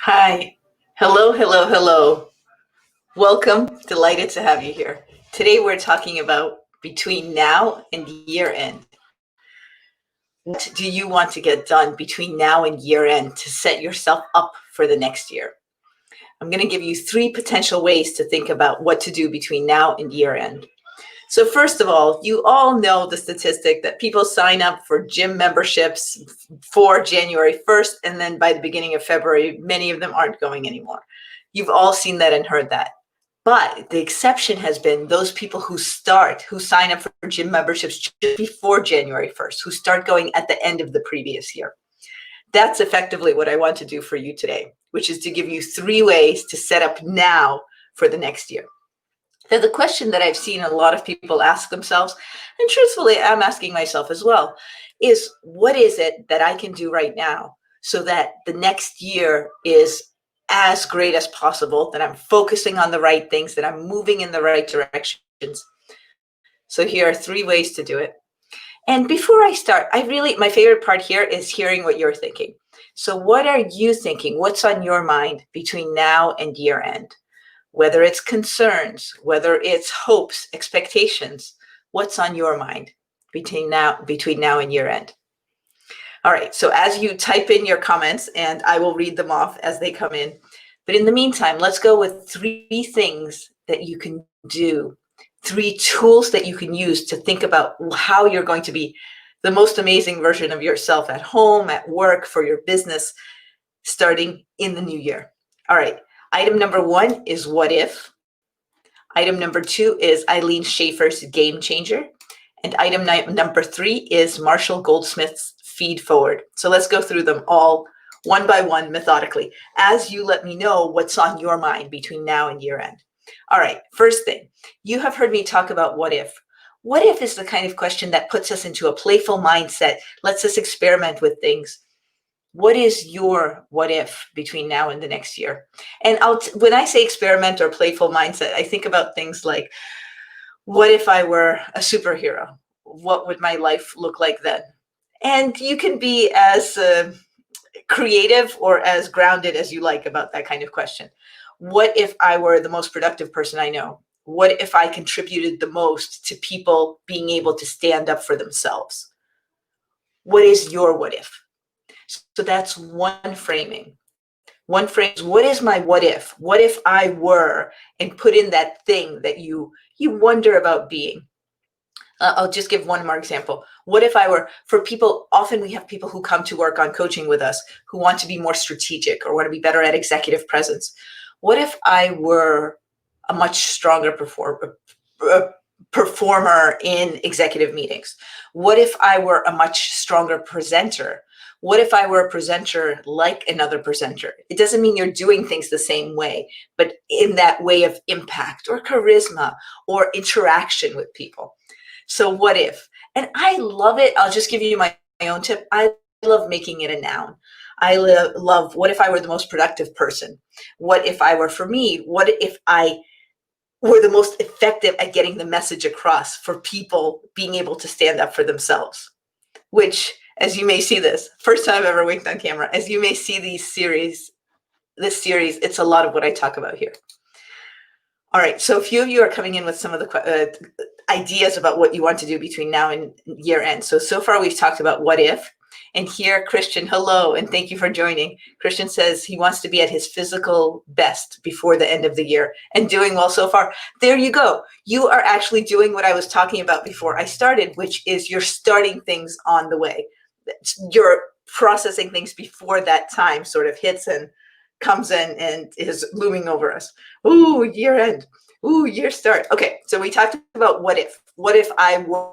Hi. Hello, hello, hello. Welcome. Delighted to have you here. Today we're talking about between now and year end. What do you want to get done between now and year end to set yourself up for the next year? I'm going to give you three potential ways to think about what to do between now and year end. So, first of all, you all know the statistic that people sign up for gym memberships for January 1st, and then by the beginning of February, many of them aren't going anymore. You've all seen that and heard that. But the exception has been those people who sign up for gym memberships just before January 1st, who start going at the end of the previous year. That's effectively what I want to do for you today, which is to give you three ways to set up now for the next year. Now, the question that I've seen a lot of people ask themselves, and truthfully, I'm asking myself as well, is what is it that I can do right now so that the next year is as great as possible, that I'm focusing on the right things, that I'm moving in the right directions. So here are three ways to do it. And before I start, my favorite part here is hearing what you're thinking. So what are you thinking? What's on your mind between now and year end? Whether it's concerns, whether it's hopes, expectations, what's on your mind between now and year end? All right, so as you type in your comments, and I will read them off as they come in. But in the meantime, let's go with three things that you can do, three tools that you can use to think about how you're going to be the most amazing version of yourself at home, at work, for your business, starting in the new year. All right, item number one is what if. Item number two is Eileen Schaefer's Game Changer. And item number three is Marshall Goldsmith's Feed Forward. So let's go through them all one by one methodically as you let me know what's on your mind between now and year end. All right, first thing, you have heard me talk about what if. What if is the kind of question that puts us into a playful mindset, lets us experiment with things. What is your what if between now and the next year? And when I say experiment or playful mindset, I think about things like, what if I were a superhero? What would my life look like then? And you can be as creative or as grounded as you like about that kind of question. What if I were the most productive person I know? What if I contributed the most to people being able to stand up for themselves? What is your what if? So that's one framing. One phrase, what is my what if? What if I were? And put in that thing that you wonder about being. I'll just give one more example. What if I were, for people, often we have people who come to work on coaching with us who want to be more strategic or want to be better at executive presence. What if I were a much stronger performer in executive meetings? What if I were a much stronger presenter? What if I were a presenter like another presenter? It doesn't mean you're doing things the same way, but in that way of impact or charisma or interaction with people. So what if? And I love it. I'll just give you my own tip. I love making it a noun. I love, what if I were the most productive person? What if I were, for me, what if I were the most effective at getting the message across for people being able to stand up for themselves? Which, as you may see this, first time I've ever winked on camera, as you may see this series, it's a lot of what I talk about here. All right, so a few of you are coming in with some of the ideas about what you want to do between now and year end. So far we've talked about what if. And here, Christian, hello, and thank you for joining. Christian says he wants to be at his physical best before the end of the year and doing well so far. There you go. You are actually doing what I was talking about before I started, which is you're starting things on the way. You're processing things before that time sort of hits and comes in and is looming over us. Ooh, year end. Ooh, year start. Okay, so we talked about what if. What if I were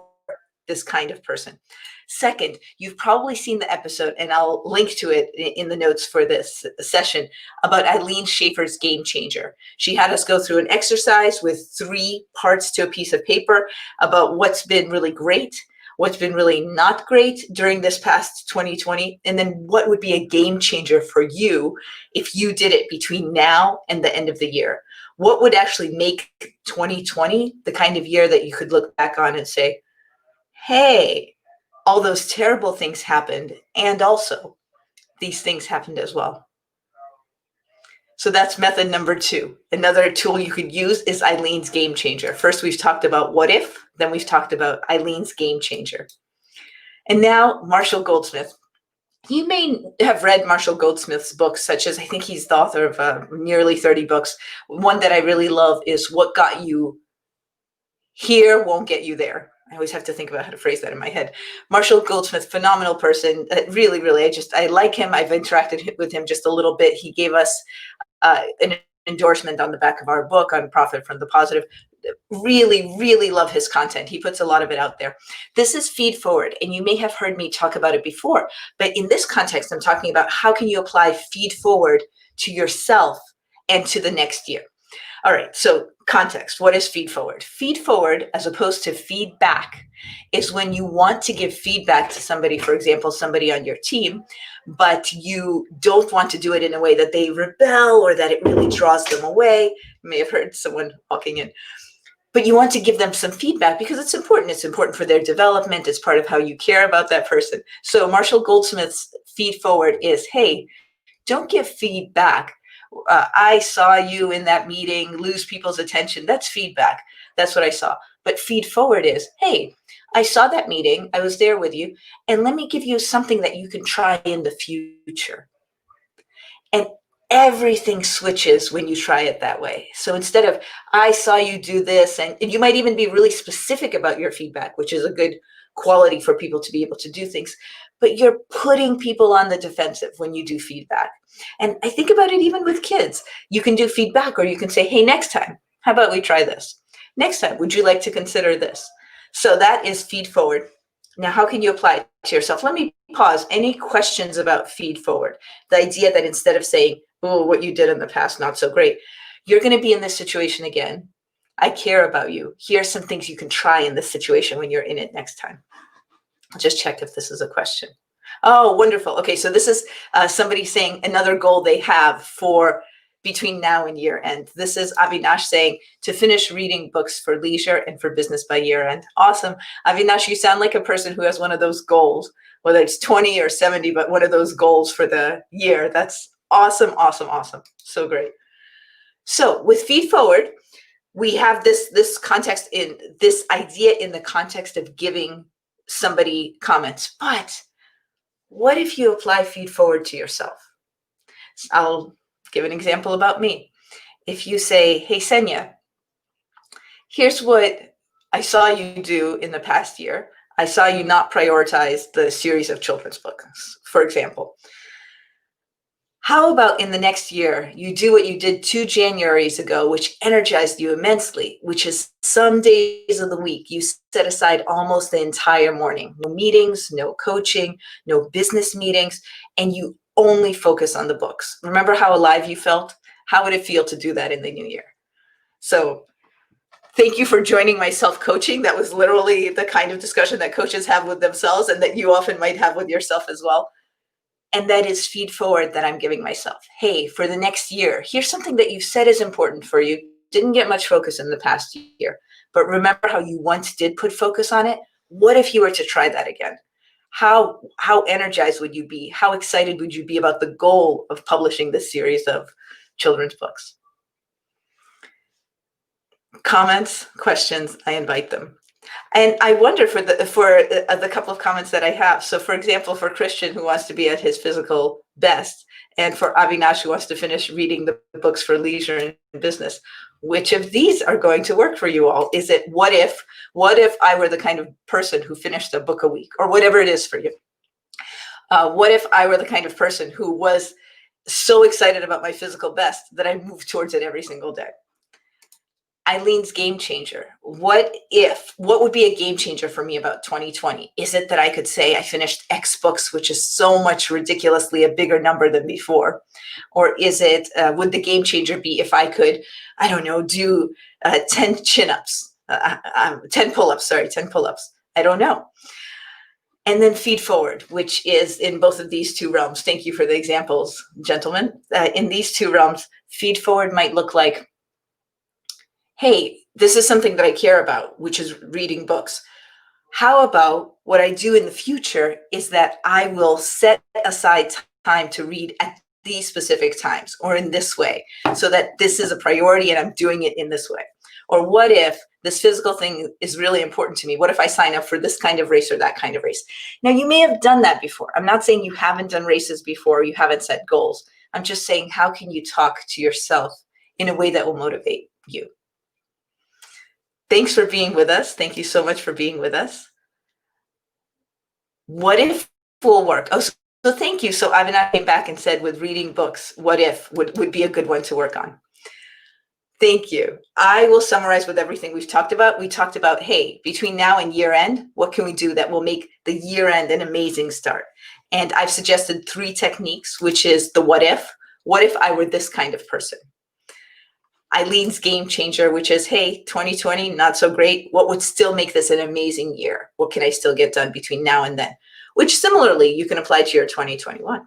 this kind of person? Second, you've probably seen the episode, and I'll link to it in the notes for this session, about Eileen Schaefer's Game Changer. She had us go through an exercise with 3 parts to a piece of paper about what's been really great, what's been really not great during this past 2020, and then what would be a game changer for you if you did it between now and the end of the year. What would actually make 2020 the kind of year that you could look back on and say, hey, all those terrible things happened, and also these things happened as well. So that's method number 2. Another tool you could use is Eileen's Game Changer. First, we've talked about what if, then we've talked about Eileen's Game Changer. And now Marshall Goldsmith. You may have read Marshall Goldsmith's books, such as, I think he's the author of nearly 30 books. One that I really love is What Got You Here Won't Get You There. I always have to think about how to phrase that in my head. Marshall Goldsmith, phenomenal person. Really, really, I like him. I've interacted with him just a little bit. He gave us an endorsement on the back of our book on Profit from the Positive. Really, really love his content. He puts a lot of it out there. This is feed forward, and you may have heard me talk about it before, but in this context, I'm talking about how can you apply feed forward to yourself and to the next year. All right, so context, what is feed forward? Feed forward, as opposed to feedback, is when you want to give feedback to somebody, for example, somebody on your team, but you don't want to do it in a way that they rebel or that it really draws them away. You may have heard someone walking in. But you want to give them some feedback because it's important. It's important for their development. It's part of how you care about that person. So Marshall Goldsmith's feed forward is, hey, don't give feedback. I saw you in that meeting lose people's attention. That's feedback. That's what I saw. But feed forward is, hey, I saw that meeting. I was there with you. And let me give you something that you can try in the future. And everything switches when you try it that way. So instead of, I saw you do this, and you might even be really specific about your feedback, which is a good quality for people to be able to do things, but you're putting people on the defensive when you do feedback. And I think about it even with kids. You can do feedback, or you can say, hey, next time, how about we try this? Next time, would you like to consider this? So that is feed forward. Now, how can you apply it to yourself? Let me pause. Any questions about feed forward? The idea that instead of saying, oh, what you did in the past, not so great, you're going to be in this situation again. I care about you. Here's some things you can try in this situation when you're in it next time. I'll just check if this is a question. Oh, wonderful. Okay, so this is somebody saying another goal they have for between now and year end. This is Avinash saying to finish reading books for leisure and for business by year end. Awesome. Avinash, you sound like a person who has one of those goals, whether it's 20 or 70, but one of those goals for the year. That's awesome, awesome, awesome. So great. So with feed forward, we have this context in this idea in the context of giving somebody comments. But what if you apply feed forward to yourself? I'll give an example about me. If you say, hey, Senia, here's what I saw you do in the past year. I saw you not prioritize the series of children's books, for example. How about in the next year, you do what you did 2 Januaries ago, which energized you immensely, which is some days of the week, you set aside almost the entire morning. No meetings, no coaching, no business meetings, and you only focus on the books. Remember how alive you felt? How would it feel to do that in the new year? So thank you for joining my self-coaching. That was literally the kind of discussion that coaches have with themselves and that you often might have with yourself as well. And that is feed forward that I'm giving myself. Hey, for the next year, here's something that you said is important for you. Didn't get much focus in the past year, but remember how you once did put focus on it? What if you were to try that again? How energized would you be? How excited would you be about the goal of publishing this series of children's books? Comments, questions, I invite them. And I wonder for the couple of comments that I have. So for example, for Christian, who wants to be at his physical best, and for Avinash, who wants to finish reading the books for leisure and business, which of these are going to work for you all? Is it what if I were the kind of person who finished a book a week, or whatever it is for you? What if I were the kind of person who was so excited about my physical best that I moved towards it every single day? Eileen's game changer. What would be a game changer for me about 2020? Is it that I could say I finished X books, which is so much ridiculously a bigger number than before? Or is it, would the game changer be if I could, I don't know, do 10 chin-ups, 10 pull-ups, 10 pull-ups. I don't know. And then feed forward, which is in both of these two realms. Thank you for the examples, gentlemen. In these two realms, feed forward might look like, hey, this is something that I care about, which is reading books. How about what I do in the future is that I will set aside time to read at these specific times or in this way so that this is a priority and I'm doing it in this way? Or what if this physical thing is really important to me? What if I sign up for this kind of race or that kind of race? Now, you may have done that before. I'm not saying you haven't done races before, you haven't set goals. I'm just saying, how can you talk to yourself in a way that will motivate you? Thanks for being with us. Thank you so much for being with us. What if will work? Oh, so thank you. So Ivan and I came back and said with reading books, what if would be a good one to work on. Thank you. I will summarize with everything we've talked about. We talked about, hey, between now and year end, what can we do that will make the year end an amazing start? And I've suggested 3 techniques, which is the what if. What if I were this kind of person? Eileen's game changer, which is, hey, 2020, not so great. What would still make this an amazing year? What can I still get done between now and then? Which similarly, you can apply to your 2021.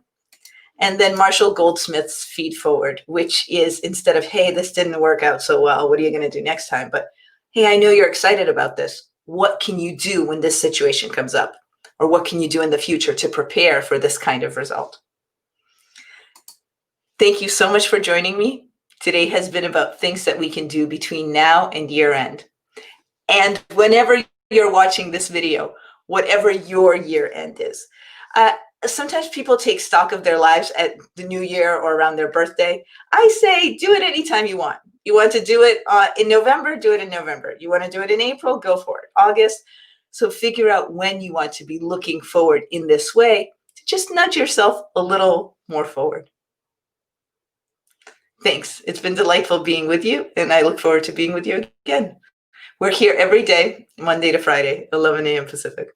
And then Marshall Goldsmith's feed forward, which is instead of, hey, this didn't work out so well, what are you going to do next time? But, hey, I know you're excited about this. What can you do when this situation comes up? Or what can you do in the future to prepare for this kind of result? Thank you so much for joining me. Today has been about things that we can do between now and year end. And whenever you're watching this video, whatever your year end is, sometimes people take stock of their lives at the new year or around their birthday. I say, do it anytime you want. You want to do it in November, do it in November. You want to do it in April, go for it. August. So figure out when you want to be looking forward in this way to just nudge yourself a little more forward. Thanks. It's been delightful being with you, and I look forward to being with you again. We're here every day, Monday to Friday, 11 a.m. Pacific.